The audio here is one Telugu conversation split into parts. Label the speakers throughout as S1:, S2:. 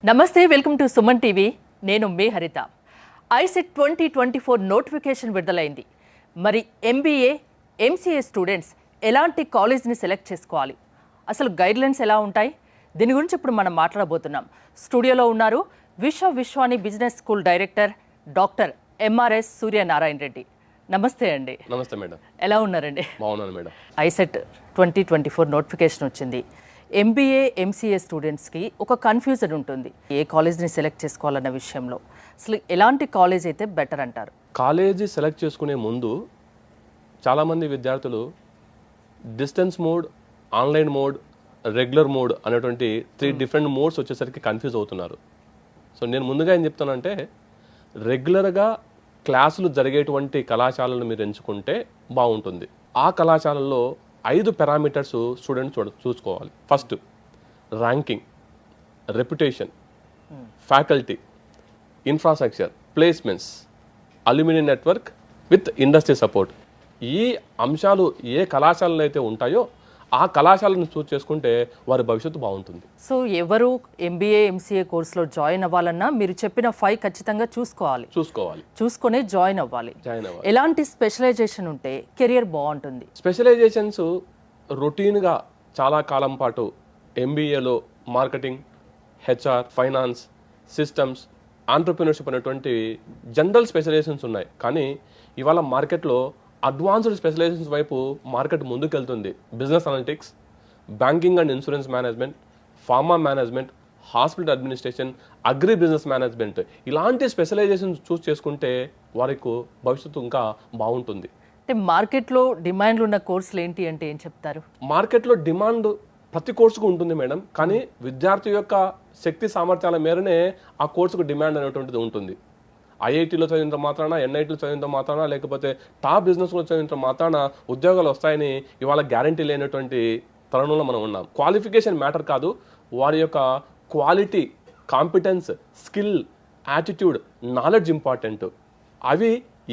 S1: నమస్తే వెల్కమ్ టు సుమన్ టీవీ నేను మీ హరిత ఐసెట్ 2024 నోటిఫికేషన్ విడుదలైంది మరి ఎంబీఏ ఎంసీఏ స్టూడెంట్స్ ఎలాంటి కాలేజ్ని సెలెక్ట్ చేసుకోవాలి అసలు గైడ్లైన్స్ ఎలా ఉంటాయి దీని గురించి ఇప్పుడు మనం మాట్లాడబోతున్నాం స్టూడియోలో ఉన్నారు Vishwani business school director doctor MRS Suryanarayana Reddy నమస్తే అండి
S2: నమస్తే మేడం
S1: ఎలా ఉన్నారండి
S2: బాగున్నాను మేడం
S1: ఐసెట్ 2024 నోటిఫికేషన్ వచ్చింది ఎంబీఏ ఎంసీఏ స్టూడెంట్స్కి ఒక కన్ఫ్యూజన్ ఉంటుంది ఏ కాలేజ్ని సెలెక్ట్ చేసుకోవాలన్న విషయంలో అసలు ఎలాంటి కాలేజ్ అయితే బెటర్ అంటారు
S2: కాలేజీ సెలెక్ట్ చేసుకునే ముందు చాలామంది విద్యార్థులు distance mode online mode regular mode అనేటువంటి 3 డిఫరెంట్ మోడ్స్ వచ్చేసరికి కన్ఫ్యూజ్ అవుతున్నారు. సో నేను ముందుగా ఏం చెప్తానంటే రెగ్యులర్గా క్లాసులు జరిగేటువంటి కళాశాలను మీరు ఎంచుకుంటే బాగుంటుంది. ఆ కళాశాలల్లో 5 పారామీటర్స్ స్టూడెంట్ చూసుకోవాలి. First ranking, reputation, faculty, infrastructure, placements, alumni network with industry support. ఈ అంశాలు ఏ కళాశాలలో అయితే ఉంటాయో ఆ కళాశాలను చూస్ చేసుకుంటే వారి భవిష్యత్తు బాగుంటుంది.
S1: సో ఎవరు ఎంబీఏ ఎంసీఏ కోర్సులో జాయిన్ అవ్వాలన్నా మీరు చెప్పిన 5 ఖచ్చితంగా చూసుకొని జాయిన్ అవ్వాలి. ఎలాంటి స్పెషలైజేషన్ ఉంటే కెరియర్ బాగుంటుంది?
S2: స్పెషలైజేషన్స్ రొటీన్గా చాలా కాలం పాటు ఎంబీఏలో marketing, HR, finance, systems, entrepreneurship అనేటువంటి జనరల్ స్పెషలైజేషన్స్ ఉన్నాయి. కానీ ఇవాళ మార్కెట్లో అడ్వాన్స్డ్ స్పెషలైజేషన్స్ వైపు మార్కెట్ ముందుకెళ్తుంది. Business analytics, banking and insurance management, pharma management, hospital administration, agri business management, ఇలాంటి స్పెషలైజేషన్స్ చూస్ చేసుకుంటే వారికి భవిష్యత్తు ఇంకా బాగుంటుంది.
S1: అంటే మార్కెట్లో డిమాండ్లు ఉన్న కోర్సులు ఏంటి అంటే ఏం చెప్తారు?
S2: మార్కెట్లో డిమాండ్ ప్రతి కోర్సుకు ఉంటుంది మేడం. కానీ విద్యార్థి యొక్క శక్తి సామర్థ్యాల మేరనే ఆ కోర్సుకు డిమాండ్ అనేటువంటిది ఉంటుంది. ఐఐటీలో చదివినంత మాత్రాన, ఎన్ఐటీలో చదివినంత మాత్రాన, లేకపోతే టాప్ బిజినెస్లో చదివినంత మాత్రాన ఉద్యోగాలు వస్తాయని ఇవాళ గ్యారంటీ లేనటువంటి తరుణంలో మనం ఉన్నాం. క్వాలిఫికేషన్ మ్యాటర్ కాదు, వారి యొక్క quality, competence, skill, attitude, knowledge important. అవి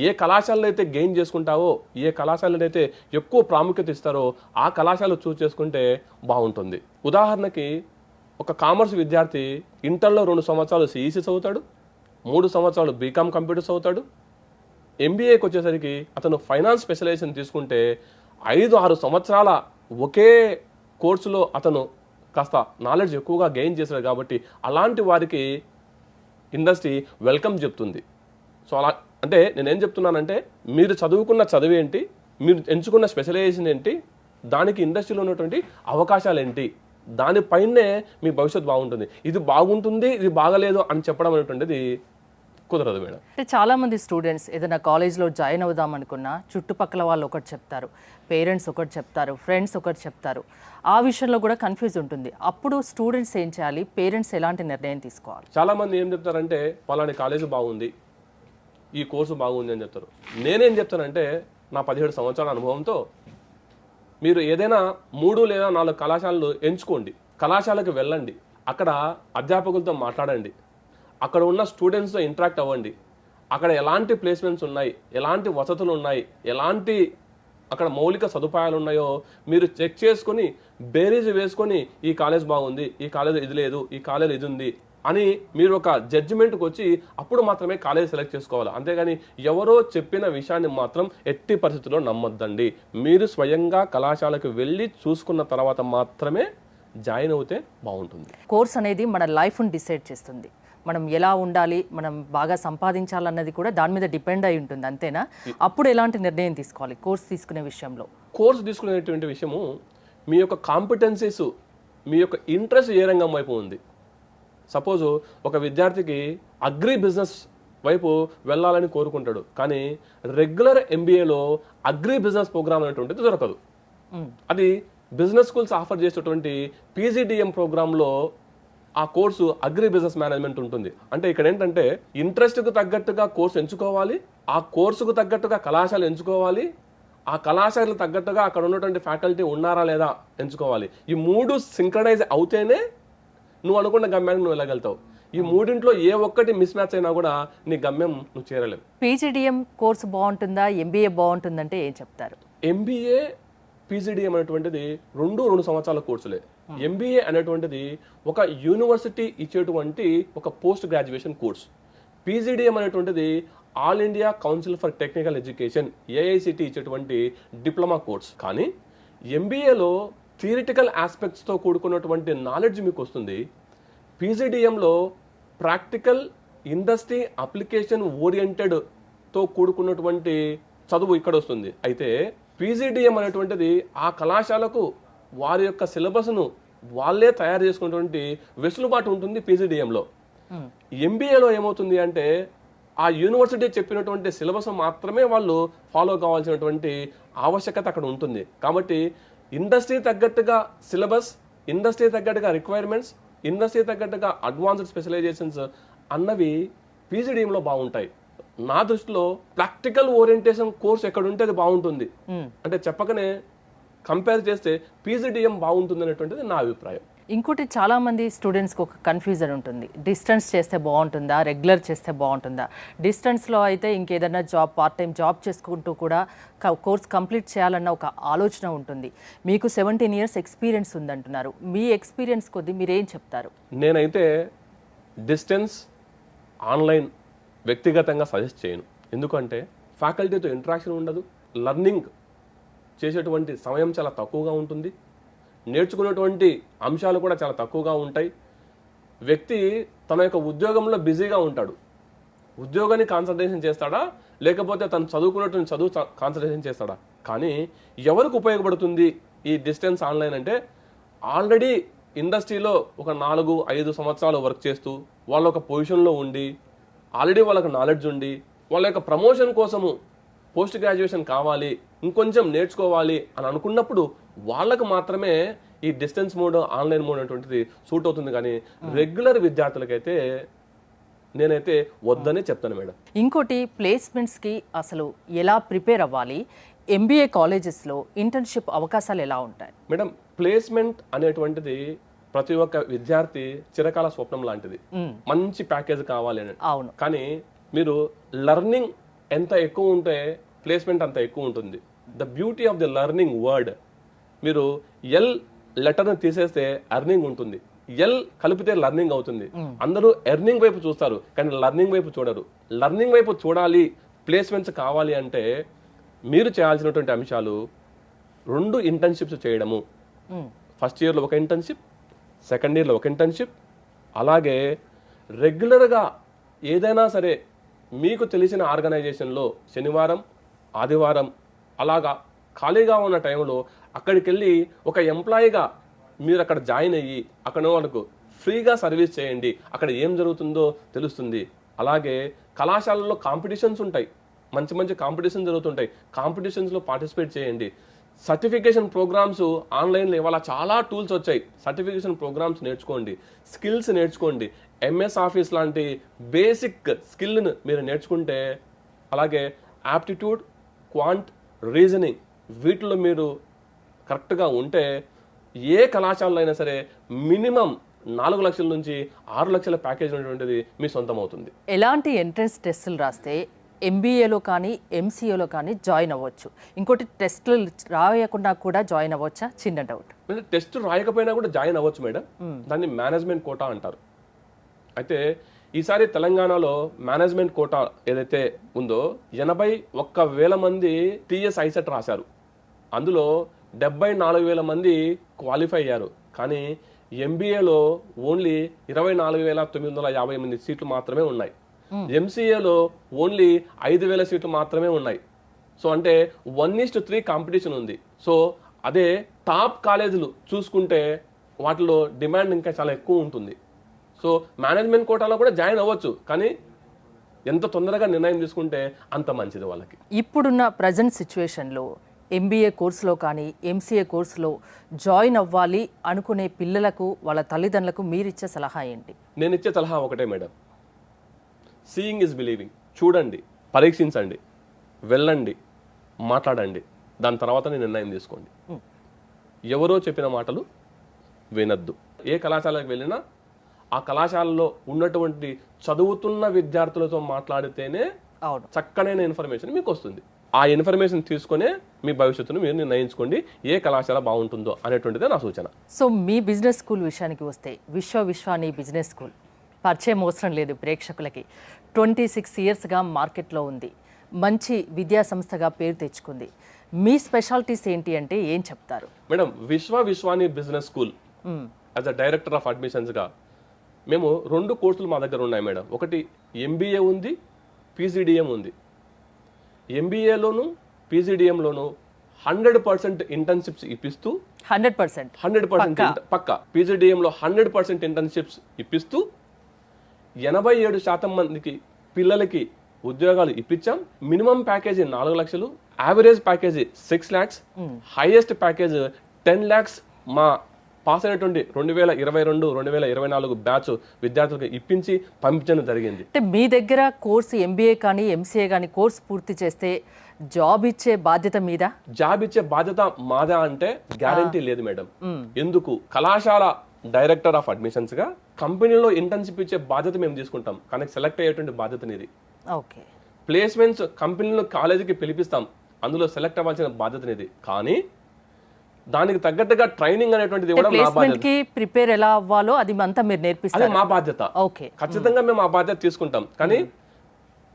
S2: ఏ కళాశాలలో అయితే గెయిన్ చేసుకుంటావో, ఏ కళాశాలలో అయితే ఎక్కువ ప్రాముఖ్యత ఇస్తారో ఆ కళాశాల చూస్ చేసుకుంటే బాగుంటుంది. ఉదాహరణకి ఒక కామర్స్ విద్యార్థి ఇంటర్లో 2 సంవత్సరాలు సిఈసి చదువుతాడు, 3 సంవత్సరాలు బీకామ్ కంప్యూటర్స్ అవుతాడు. ఎంబీఏకి వచ్చేసరికి అతను ఫైనాన్స్ స్పెషలైజేషన్ తీసుకుంటే 5-6 సంవత్సరాల ఒకే కోర్సులో అతను కాస్త నాలెడ్జ్ ఎక్కువగా గెయిన్ చేశాడు. కాబట్టి అలాంటి వారికి ఇండస్ట్రీ వెల్కమ్ చెప్తుంది. సో అలా అంటే నేనేం చెప్తున్నానంటే మీరు చదువుకున్న చదువు ఏంటి, మీరు ఎంచుకున్న స్పెషలైజేషన్ ఏంటి, దానికి ఇండస్ట్రీలో ఉన్నటువంటి అవకాశాలు ఏంటి, దానిపైనే మీ భవిష్యత్తు బాగుంటుంది. ఇది బాగుంటుంది, ఇది బాగలేదు అని చెప్పడం అనేటువంటిది కుదరదు మేడం.
S1: అంటే చాలా మంది స్టూడెంట్స్ ఏదైనా కాలేజ్లో జాయిన్ అవుదాం అనుకున్నా చుట్టుపక్కల వాళ్ళు ఒకటి చెప్తారు, పేరెంట్స్ ఒకటి చెప్తారు, ఫ్రెండ్స్ ఒకటి చెప్తారు. ఆ విషయంలో కూడా కన్ఫ్యూజ్ ఉంటుంది. అప్పుడు స్టూడెంట్స్ ఏం చేయాలి, పేరెంట్స్ ఎలాంటి నిర్ణయం తీసుకోవాలి?
S2: చాలా మంది ఏం చెప్తారంటే పలాని కాలేజ్ బాగుంది, ఈ కోర్సు బాగుంది అని చెప్తారు. నేనేం చెప్తానంటే నా 17 సంవత్సరాల అనుభవంతో మీరు ఏదైనా 3 లేదా 4 కళాశాలలు ఎంచుకోండి, కళాశాలకు వెళ్ళండి, అక్కడ అధ్యాపకులతో మాట్లాడండి, అక్కడ ఉన్న స్టూడెంట్స్తో ఇంటరాక్ట్ అవ్వండి, అక్కడ ఎలాంటి ప్లేస్మెంట్స్ ఉన్నాయి, ఎలాంటి వసతులు ఉన్నాయి, ఎలాంటి అక్కడ మౌలిక సదుపాయాలు ఉన్నాయో మీరు చెక్ చేసుకొని బేరీజ్ వేసుకొని ఈ కాలేజ్ బాగుంది, ఈ కాలేజ్ ఇది లేదు, ఈ కాలేజ్ ఇది ఉంది అని మీరు ఒక జడ్జిమెంట్కి వచ్చి అప్పుడు మాత్రమే కాలేజ్ సెలెక్ట్ చేసుకోవాలి. అంతేగాని ఎవరో చెప్పిన విషయాన్ని మాత్రం ఎట్టి పరిస్థితుల్లో నమ్మొద్దండి. మీరు స్వయంగా కళాశాలకు వెళ్ళి చూసుకున్న తర్వాత మాత్రమే జాయిన్ అవుతే బాగుంటుంది.
S1: కోర్స్ అనేది మన లైఫ్ని డిసైడ్ చేస్తుంది. మనం ఎలా ఉండాలి, మనం బాగా సంపాదించాలన్నది కూడా దాని మీద డిపెండ్ అయి ఉంటుంది, అంతేనా? అప్పుడు ఎలాంటి నిర్ణయం తీసుకోవాలి కోర్స్ తీసుకునే విషయంలో?
S2: కోర్సు తీసుకునేటువంటి విషయము మీ యొక్క కాంపిటెన్సీస్, మీ యొక్క ఇంట్రెస్ట్ ఏ రంగం వైపు ఉంది. సపోజు ఒక విద్యార్థికి అగ్రి బిజినెస్ వైపు వెళ్ళాలని కోరుకుంటాడు, కానీ రెగ్యులర్ ఎంబీఏలో అగ్రి బిజినెస్ ప్రోగ్రామ్ అనేటువంటిది దొరకదు. అది బిజినెస్ స్కూల్స్ ఆఫర్ చేసేటువంటి పీజీడిఎం ప్రోగ్రాంలో ఆ కోర్సు అగ్రి బిజినెస్ మేనేజ్మెంట్ ఉంటుంది. అంటే ఇక్కడ ఏంటంటే ఇంట్రెస్ట్కు తగ్గట్టుగా కోర్సు ఎంచుకోవాలి, ఆ కోర్సుకు తగ్గట్టుగా కళాశాల ఎంచుకోవాలి, ఆ కళాశాలకు తగ్గట్టుగా అక్కడ ఉన్నటువంటి ఫ్యాకల్టీ ఉన్నారా లేదా ఎంచుకోవాలి. ఈ 3 సింక్రనైజ్ అవుతేనే నువ్వు అనుకున్న గమ్యానికి నువ్వు వెళ్ళగలుగుతావు. ఈ 3 ఏ ఒక్కటి మిస్ మ్యాచ్ అయినా కూడా నీ గమ్యం నువ్వు చేరలేవు.
S1: పీజీడిఎం కోర్సు బాగుంటుందా, ఎంబీఏ బాగుంటుందంటే ఏం చెప్తారు?
S2: ఎంబీఏ, పీజీడిఎం అనేటువంటిది 2 సంవత్సరాల కోర్సులే. ఎంబీఏ అనేటువంటిది ఒక యూనివర్సిటీ ఇచ్చేటువంటి ఒక పోస్ట్ గ్రాడ్యుయేషన్ కోర్స్. పీజీడిఎం అనేటువంటిది all India council for technical education AICTE ఇచ్చేటువంటి డిప్లొమా కోర్స్. కానీ ఎంబీఏలో థియరిటికల్ ఆస్పెక్ట్స్తో కూడుకున్నటువంటి నాలెడ్జ్ మీకు వస్తుంది. పీజీడిఎంలో ప్రాక్టికల్ ఇండస్ట్రీ అప్లికేషన్ ఓరియంటెడ్తో కూడుకున్నటువంటి చదువు ఇక్కడ వస్తుంది. అయితే పీజీడిఎం అనేటువంటిది ఆ కళాశాలకు వారి యొక్క సిలబస్ను వాళ్ళే తయారు చేసుకున్నటువంటి వెసులుబాటు ఉంటుంది పీజీడిఎంలో. ఎంబీఏలో ఏమవుతుంది అంటే ఆ యూనివర్సిటీ చెప్పినటువంటి సిలబస్ మాత్రమే వాళ్ళు ఫాలో కావాల్సినటువంటి ఆవశ్యకత అక్కడ ఉంటుంది. కాబట్టి ఇండస్ట్రీ తగ్గట్టుగా సిలబస్, ఇండస్ట్రీ తగ్గట్టుగా రిక్వైర్మెంట్స్, ఇండస్ట్రీ తగ్గట్టుగా అడ్వాన్స్డ్ స్పెషలైజేషన్స్ అన్నవి పీజీడిఎంలో బాగుంటాయి. నా దృష్టిలో ప్రాక్టికల్ ఓరియంటేషన్ కోర్స్ ఎక్కడ ఉంటే అది బాగుంటుంది. అంటే చెప్పకనే కంపేర్ చేస్తే పీజీడిఎం బాగుంటుంది అనేటువంటిది నా అభిప్రాయం.
S1: ఇంకోటి చాలా మంది స్టూడెంట్స్కి ఒక కన్ఫ్యూజన్ ఉంటుంది. డిస్టెన్స్ చేస్తే బాగుంటుందా, రెగ్యులర్ చేస్తే బాగుంటుందా? డిస్టెన్స్లో అయితే ఇంకేదైనా పార్ట్ టైం జాబ్ చేసుకుంటూ కూడా కోర్స్ కంప్లీట్ చేయాలన్న ఒక ఆలోచన ఉంటుంది. మీకు 17 years ఎక్స్పీరియన్స్ ఉందంటున్నారు. మీ ఎక్స్పీరియన్స్ కొద్దీ మీరేం చెప్తారు?
S2: నేనైతే డిస్టెన్స్, ఆన్లైన్ వ్యక్తిగతంగా సజెస్ట్ చేయను. ఎందుకంటే ఫ్యాకల్టీతో ఇంటరాక్షన్ ఉండదు, లర్నింగ్ చేసేటువంటి సమయం చాలా తక్కువగా ఉంటుంది, నేర్చుకునేటువంటి అంశాలు కూడా చాలా తక్కువగా ఉంటాయి. వ్యక్తి తన యొక్క ఉద్యోగంలో బిజీగా ఉంటాడు. ఉద్యోగాన్ని కాన్సన్ట్రేషన్ చేస్తాడా లేకపోతే తను చదువుకున్నటువంటి చదువు కాన్సన్ట్రేషన్ చేస్తాడా? కానీ ఎవరికి ఉపయోగపడుతుంది ఈ డిస్టెన్స్ ఆన్లైన్ అంటే ఆల్రెడీ ఇండస్ట్రీలో ఒక 4-5 సంవత్సరాలు వర్క్ చేస్తూ వాళ్ళ ఒక పొజిషన్లో ఉండి ఆల్రెడీ వాళ్ళకి నాలెడ్జ్ ఉండి వాళ్ళ యొక్క ప్రమోషన్ కోసము పోస్ట్ గ్రాడ్యుయేషన్ కావాలి, ఇంకొంచెం నేర్చుకోవాలి అని అనుకున్నప్పుడు వాళ్ళకు మాత్రమే ఈ డిస్టెన్స్ మోడ్, ఆన్లైన్ మోడ్ అనేటువంటిది సూట్ అవుతుంది. కానీ రెగ్యులర్ విద్యార్థులకైతే నేనైతే వద్దనే చెప్తాను మేడం.
S1: ఇంకోటి, ప్లేస్మెంట్స్కి అసలు ఎలా ప్రిపేర్ అవ్వాలి? ఎంబీఏ కాలేజెస్లో ఇంటర్న్షిప్ అవకాశాలు ఎలా ఉంటాయి?
S2: మేడం, ప్లేస్మెంట్ అనేటువంటిది ప్రతి ఒక్క విద్యార్థి చిరకాల స్వప్నం లాంటిది. మంచి ప్యాకేజ్ కావాలి అని.
S1: అవును.
S2: కానీ మీరు లర్నింగ్ ఎంత ఎక్కువ ఉంటే ప్లేస్మెంట్ అంత ఎక్కువ ఉంటుంది. The beauty of the learning word, మీరు ఎల్ లెటర్ని తీసేస్తే ఎర్నింగ్ ఉంటుంది, ఎల్ కలిపితే లర్నింగ్ అవుతుంది. అందరూ ఎర్నింగ్ వైపు చూస్తారు కానీ లర్నింగ్ వైపు చూడరు. లర్నింగ్ వైపు చూడాలి, ప్లేస్మెంట్స్ కావాలి అంటే మీరు చేయాల్సినటువంటి అంశాలు 2 ఇంటర్న్షిప్స్ చేయడము. ఫస్ట్ ఇయర్లో ఒక ఇంటర్న్షిప్, సెకండ్ ఇయర్లో ఒక ఇంటర్న్షిప్. అలాగే రెగ్యులర్గా ఏదైనా సరే మీకు తెలిసిన ఆర్గనైజేషన్లో శనివారం, ఆదివారం అలాగా ఖాళీగా ఉన్న టైంలో అక్కడికి వెళ్ళి ఒక ఎంప్లాయీగా మీరు అక్కడ జాయిన్ అయ్యి అక్కడ వాళ్ళకు ఫ్రీగా సర్వీస్ చేయండి. అక్కడ ఏం జరుగుతుందో తెలుస్తుంది. అలాగే కళాశాలల్లో కాంపిటీషన్స్ ఉంటాయి, మంచి మంచి కాంపిటీషన్ జరుగుతుంటాయి. కాంపిటీషన్స్లో పార్టిసిపేట్ చేయండి. సర్టిఫికేషన్ ప్రోగ్రామ్స్ ఆన్లైన్లో ఇవాళ చాలా టూల్స్ వచ్చాయి. సర్టిఫికేషన్ ప్రోగ్రామ్స్ నేర్చుకోండి, స్కిల్స్ నేర్చుకోండి. ఎంఎస్ ఆఫీస్ లాంటి బేసిక్ స్కిల్ను మీరు నేర్చుకుంటే, అలాగే యాప్టిట్యూడ్, క్వాంట్, రీజనింగ్ వీటిలో మీరు కరెక్ట్గా ఉంటే ఏ కళాశాలలో అయినా సరే మినిమం 4 లక్షల నుంచి 6 లక్షల ప్యాకేజ్ అనేటువంటిది మీ సొంతం అవుతుంది.
S1: ఎలాంటి ఎంట్రన్స్ టెస్టులు రాస్తే ఎంబీఏలో కానీ ఎంసీఏలో కానీ జాయిన్ అవ్వచ్చు? ఇంకోటి, టెస్టులు రాయకుండా కూడా జాయిన్ అవ్వచ్చా? చిన్న డౌట్.
S2: టెస్ట్ రాయకపోయినా కూడా జాయిన్ అవ్వచ్చు మేడం. దాన్ని మేనేజ్మెంట్ కోటా అంటారు. అయితే ఈసారి తెలంగాణలో మేనేజ్మెంట్ కోటా ఏదైతే ఉందో 81,000 మంది టీఎస్ ఐసెట్ రాశారు. అందులో 74,000 మంది క్వాలిఫై అయ్యారు. కానీ ఎంబీఏలో ఓన్లీ 24,950 సీట్లు మాత్రమే ఉన్నాయి. ఎంసీఏలో ఓన్లీ 5,000 సీట్లు మాత్రమే ఉన్నాయి. సో అంటే 1:3 కాంపిటీషన్ ఉంది. సో అదే టాప్ కాలేజీలు చూసుకుంటే వాటిలో డిమాండ్ ఇంకా చాలా ఎక్కువ ఉంటుంది. సో మేనేజ్మెంట్ కోటాలో కూడా జాయిన్ అవ్వచ్చు, కానీ ఎంత తొందరగా నిర్ణయం తీసుకుంటే అంత మంచిది వాళ్ళకి.
S1: ఇప్పుడున్న ప్రజెంట్ సిచ్యువేషన్లో ఎంబీఏ కోర్సులో కానీ ఎంసీఏ కోర్సులో జాయిన్ అవ్వాలి అనుకునే పిల్లలకు, వాళ్ళ తల్లిదండ్రులకు మీరిచ్చే సలహా ఏంటి?
S2: నేను ఇచ్చే సలహా ఒకటే మేడం, సీయింగ్ ఇస్ బిలీవింగ్. చూడండి, పరీక్షించండి, వెళ్ళండి, మాట్లాడండి, దాని తర్వాత నిర్ణయం తీసుకోండి. ఎవరో చెప్పిన మాటలు వినద్దు. ఏ కళాశాలకు వెళ్ళినా ఆ కళాశాలలో ఉన్నటువంటి చదువుతున్న విద్యార్థులతో మాట్లాడితేనే చక్కనైన ఇన్ఫర్మేషన్ మీకు వస్తుంది. ఆ ఇన్ఫర్మేషన్ తీసుకునే మీ భవిష్యత్తును మీరు నిర్ణయించుకోండి ఏ కళాశాల బాగుంటుందో అనేటువంటిదే నా సూచన.
S1: సో మీ బిజినెస్ స్కూల్ విషయానికి వస్తే విశ్వాని బిజినెస్ స్కూల్ పరిచయం అవసరం లేదు ప్రేక్షకులకి. 26 ఇయర్స్గా మార్కెట్లో ఉంది, మంచి విద్యా సంస్థగా పేరు తెచ్చుకుంది. మీ స్పెషాలిటీస్ ఏంటి అంటే ఏం చెప్తారు?
S2: Madam, Vishwani business school as a director of అడ్మిషన్స్గా మేము 2 కోర్సులు మా దగ్గర ఉన్నాయి మేడం. ఒకటి MBA ఉంది, PGDM ఉంది. MBAలోను PGDMలోను 100% ఇంటర్న్షిప్స్ ఇప్పిస్తూ 100% పక్కా PGDMలో 100% ఇంటర్న్షిప్స్ ఇప్పిస్తూ 87% మందికి పిల్లలకి ఉద్యోగాలు ఇప్పించాం. మినిమం ప్యాకేజీ 4 లక్షలు, average package 6 lakhs, highest package 10 lakhs మా పాస్ అయినటువంటి 2022-2024 బ్యాచ్ విద్యార్థులకు ఇప్పించి పంపించడం జరిగింది.
S1: అంటే మీ దగ్గర కోర్సు MBA కానీ MCA కానీ కోర్సు పూర్తి చేస్తే జాబ్ ఇచ్చే బాధ్యత మీద?
S2: జాబ్ ఇచ్చే బాధ్యత మాదా అంటే గ్యారంటీ లేదు మేడం. ఎందుకు? కళాశాల డైరెక్టర్ ఆఫ్ అడ్మిషన్స్ గా కంపెనీలో ఇంటర్న్షిప్ ఇచ్చే బాధ్యత మేము తీసుకుంటాం, కానీ సెలెక్ట్ అయ్యేటువంటి బాధ్యత నీది.
S1: ఓకే.
S2: ప్లేస్మెంట్స్ కంపెనీలో కాలేజీకి పిలిపిస్తాం, అందులో సెలెక్ట్ అవ్వాల్సిన బాధ్యత నీది. కానీ దానికి తగ్గట్టుగా ట్రైనింగ్ అనేటువంటిది ఇవ్వడం నా బాధ్యత.
S1: ప్రిపేర్ ఎలా అవ్వాలో అది అంతా మీరు నేర్పిస్తారు,
S2: అది మా బాధ్యత.
S1: ఓకే,
S2: ఖచ్చితంగా మేము ఆ బాధ్యత తీసుకుంటాం. కానీ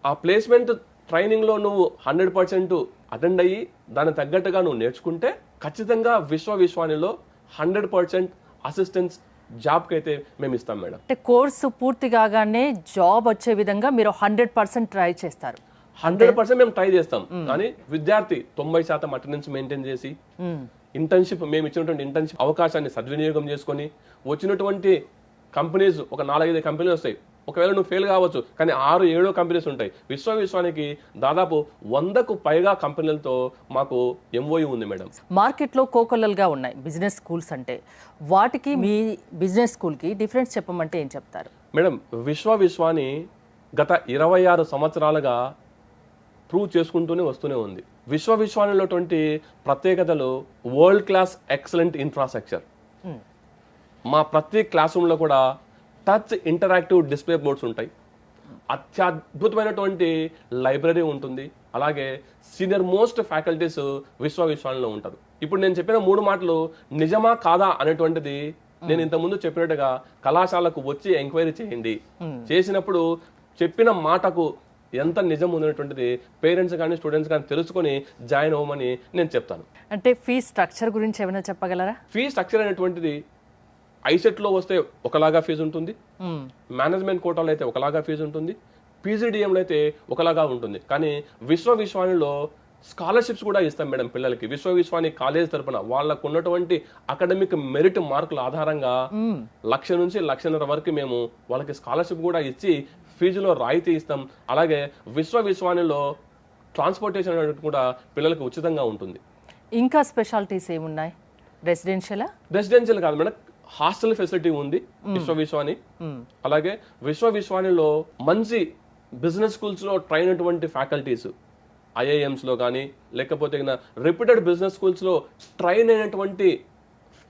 S2: ఆ ప్లేస్మెంట్ ట్రైనింగ్ లో నువ్వు 100% అటెండ్ అయ్యి దానికి తగ్గట్టుగా నువ్వు నేర్చుకుంటే ఖచ్చితంగా విశ్వానిలో 100% అసిస్టెన్స్ జాబ్ కి అయితే మేము ఇస్తాం మేడం.
S1: అంటే కోర్సు పూర్తి కాగానే జాబ్ వచ్చే విధంగా మీరు 100% ట్రై చేస్తారు?
S2: 100% మేము ట్రై చేస్తాం. కానీ విద్యార్థి 90% అటెండెన్స్ మెయింటైన్ చేసి ఇంటర్న్షిప్ మేము ఇచ్చినటువంటి ఇంటర్న్షిప్ అవకాశాన్ని సద్వినియోగం చేసుకొని వచ్చినటువంటి కంపెనీస్ ఒక 4-5 కంపెనీలు వస్తాయి. ఒకవేళ నువ్వు ఫెయిల్ కావచ్చు, కానీ 6-7 కంపెనీస్ ఉంటాయి. విశ్వానికి దాదాపు 100కు పైగా కంపెనీలతో మాకు MOU ఉంది మేడం.
S1: మార్కెట్లో కోకొల్లలుగా ఉన్నాయి బిజినెస్ స్కూల్స్ అంటే, వాటికి మీ బిజినెస్ స్కూల్కి డిఫరెన్స్ చెప్పమంటే ఏం చెప్తారు?
S2: మేడం, విశ్వాని గత 26 సంవత్సరాలుగా ప్రూవ్ చేసుకుంటూనే వస్తూనే ఉంది. విశ్వానిలోటువంటి ప్రత్యేకతలు వరల్డ్ క్లాస్ ఎక్సలెంట్ ఇన్ఫ్రాస్ట్రక్చర్. మా ప్రతి క్లాస్ రూమ్లో కూడా టచ్ ఇంటరాక్టివ్ డిస్ప్లే బోర్డ్స్ ఉంటాయి, అత్యద్భుతమైనటువంటి లైబ్రరీ ఉంటుంది, అలాగే సీనియర్ మోస్ట్ ఫ్యాకల్టీస్ విశ్వానిలో ఉంటారు. ఇప్పుడు నేను చెప్పిన 3 మాటలు నిజమా కాదా అనేటువంటిది నేను ఇంతకుముందు చెప్పినట్టుగా కళాశాలకు వచ్చి ఎంక్వైరీ చేయండి. చేసినప్పుడు చెప్పిన మాటకు ఎంత నిజం ఉన్నటువంటిది పేరెంట్స్ కానీ స్టూడెంట్స్ కానీ తెలుసుకొని జాయిన్ అవ్వమని నేను చెప్తాను.
S1: అంటే ఫీ స్ట్రక్చర్ గురించి ఏమైనా చెప్పగలరా?
S2: ఫీ స్ట్రక్చర్ అనేటువంటిది ఐసెట్లో వస్తే ఒకలాగా ఫీజు ఉంటుంది, మేనేజ్మెంట్ కోటాలో అయితే ఒకలాగా ఫీజు ఉంటుంది, PGDMలో అయితే ఒకలాగా ఉంటుంది. కానీ విశ్వానిలో స్కాలర్షిప్స్ కూడా ఇస్తాం మేడం పిల్లలకి. విశ్వాని కాలేజ్ తరపున వాళ్ళకు ఉన్నటువంటి అకాడమిక్ మెరిట్ మార్కుల ఆధారంగా 1,00,000 నుంచి 1,50,000 వరకు మేము వాళ్ళకి స్కాలర్షిప్ కూడా ఇచ్చి ఫీజులో రాయితీ ఇస్తాం. అలాగే విశ్వానిలో ట్రాన్స్పోర్టేషన్ అనేది కూడా పిల్లలకు ఉచితంగా ఉంటుంది.
S1: ఇంకా స్పెషాలిటీస్ ఏమున్నాయి?
S2: రెసిడెన్షియల్ కాదు మేడం, హాస్టల్ ఫెసిలిటీ ఉంది విశ్వాని. అలాగే విశ్వానిలో మంచి బిజినెస్ స్కూల్స్ లో ట్రైన్ అయినటువంటి ఫ్యాకల్టీస్, IIMs లో కానీ లేకపోతే రెప్యూటెడ్ బిజినెస్ స్కూల్స్ లో ట్రైన్ అయినటువంటి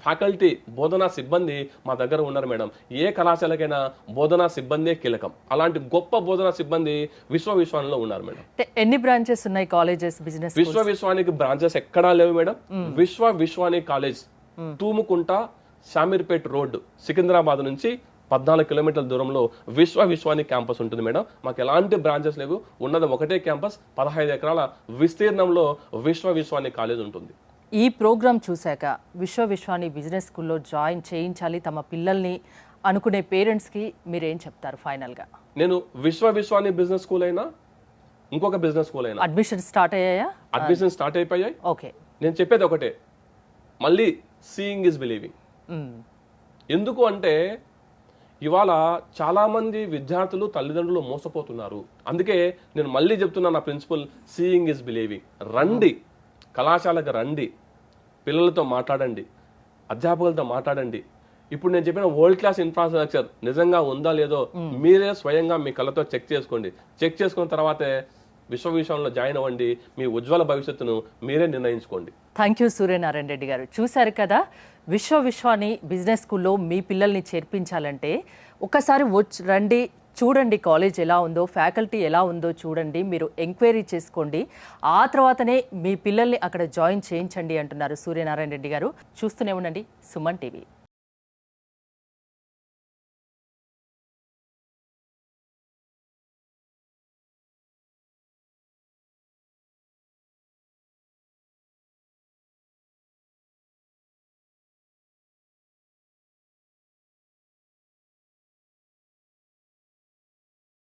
S2: ఫ్యాకల్టీ బోధనా సిబ్బంది మా దగ్గర ఉన్నారు మేడం. ఏ కళాశాలకైనా బోధనా సిబ్బందే కీలకం. అలాంటి గొప్ప బోధనా సిబ్బంది విశ్వానిలో ఉన్నారు మేడం.
S1: ఎన్ని బ్రాంచెస్ ఉన్నాయి కాలేజెస్ బిజినెస్?
S2: విశ్వానికి బ్రాంచెస్ ఎక్కడా లేవు madam. Vishwani college Thumukunta Shamirpet road Secunderabad నుంచి 14 కిలోమీటర్ల దూరంలో విశ్వాని క్యాంపస్ ఉంటుంది మేడం. మాకు ఎలాంటి బ్రాంచెస్ లేవు, ఉన్నది ఒకటే క్యాంపస్, 15 ఎకరాల విస్తీర్ణంలో విశ్వాని కాలేజ్ ఉంటుంది.
S1: ఈ ప్రోగ్రామ్ చూశాక విశ్వాని బిజినెస్ స్కూల్లో జాయిన్ చేయించాలి తమ పిల్లల్ని అనుకునే పేరెంట్స్కి మీరేం చెప్తారు ఫైనల్గా?
S2: నేను విశ్వాని బిజినెస్ స్కూల్ అయినా ఇంకొక బిజినెస్ స్కూల్ అయినా
S1: అడ్మిషన్ స్టార్ట్ అయ్యాయా?
S2: అడ్మిషన్ స్టార్ట్ అయిపోయాయి.
S1: ఓకే.
S2: నేను చెప్పేది ఒకటే, మళ్ళీ సీయింగ్ ఈజ్ బిలీవింగ్. ఎందుకు అంటే ఇవాళ చాలా మంది విద్యార్థులు తల్లిదండ్రులు మోసపోతున్నారు. అందుకే నేను మళ్ళీ చెప్తున్నా, నా ప్రిన్సిపల్ సీయింగ్ ఈజ్ బిలీవింగ్. రండి, కళాశాలకు రండి, పిల్లలతో మాట్లాడండి, అధ్యాపకులతో మాట్లాడండి. ఇప్పుడు నేను చెప్పిన వరల్డ్ క్లాస్ ఇన్ఫ్రాస్ట్రక్చర్ నిజంగా ఉందా లేదో మీరే స్వయంగా మీ కళ్ళతో చెక్ చేసుకోండి. చెక్ చేసుకున్న తర్వాతే విశ్వానిలో జాయిన్ అవ్వండి. మీ ఉజ్వల భవిష్యత్తును మీరే నిర్ణయించుకోండి.
S1: థ్యాంక్ యూ సూర్యనారాయణ రెడ్డి గారు. చూశారు కదా, విశ్వాని బిజినెస్ స్కూల్లో మీ పిల్లల్ని చేర్పించాలంటే ఒకసారి రండి, చూడండి కాలేజ్ ఎలా ఉందో, ఫ్యాకల్టీ ఎలా ఉందో చూడండి, మీరు ఎంక్వైరీ చేసుకోండి, ఆ తర్వాతనే మీ పిల్లల్ని అక్కడ జాయిన్ చేయించండి అంటున్నారు సూర్యనారాయణ రెడ్డి గారు. చూస్తూనే ఉండండి సుమన్ టీవీ.